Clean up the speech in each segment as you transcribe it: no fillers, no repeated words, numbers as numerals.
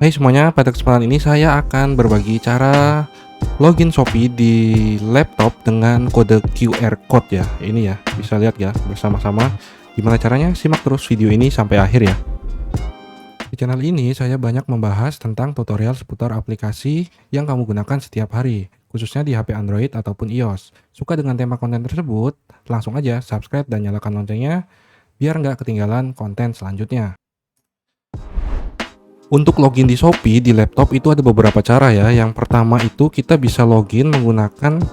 Hai semuanya, pada kesempatan ini saya akan berbagi cara login Shopee di laptop dengan kode QR Code ya. Ini ya, bisa lihat ya bersama-sama gimana caranya. Simak terus video ini sampai akhir ya. Di channel ini saya banyak membahas tentang tutorial seputar aplikasi yang kamu gunakan setiap hari, khususnya di HP Android ataupun iOS. Suka dengan tema konten tersebut? Langsung aja subscribe dan nyalakan loncengnya biar nggak ketinggalan konten selanjutnya. Untuk login di Shopee di laptop itu ada beberapa cara ya. Yang pertama itu kita bisa login menggunakan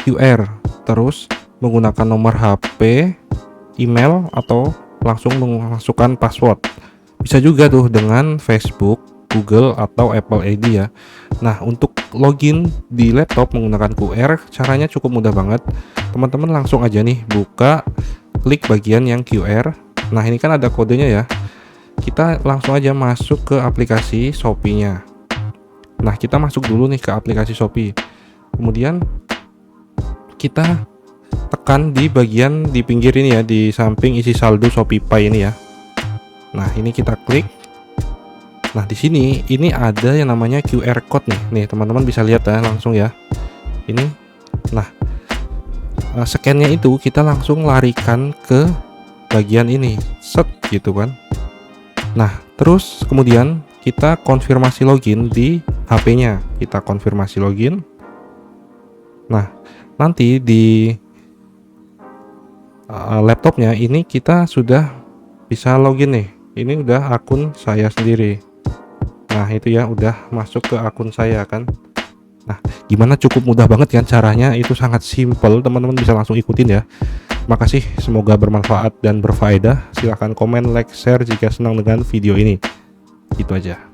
QR, terus menggunakan nomor HP, email, atau langsung memasukkan password. Bisa juga tuh dengan Facebook, Google, atau Apple ID ya. Nah, untuk login di laptop menggunakan QR caranya cukup mudah banget. Teman-teman langsung aja nih buka, klik bagian yang QR. Nah, ini kan ada kodenya ya. Kita langsung aja masuk ke aplikasi Shopee-nya. Nah, kita masuk dulu nih ke aplikasi Shopee. Kemudian kita tekan di bagian di pinggir ini ya, di samping isi saldo ShopeePay ini ya. Nah, ini kita klik. Nah, di sini ini ada yang namanya QR code nih. Nih, teman-teman bisa lihat ya langsung ya. Ini. Nah, scan-nya itu kita langsung larikan ke bagian ini. Set gitu kan. Nah, terus kemudian kita konfirmasi login di HP-nya. Kita konfirmasi login. Nah, nanti di laptopnya ini kita sudah bisa login nih. Ini udah akun saya sendiri. Nah, itu ya udah masuk ke akun saya kan. Nah, gimana, cukup mudah banget kan caranya, itu sangat simple, teman-teman bisa langsung ikutin ya. Makasih, semoga bermanfaat dan berfaedah. Silahkan komen, like, share jika senang dengan video ini. Itu aja.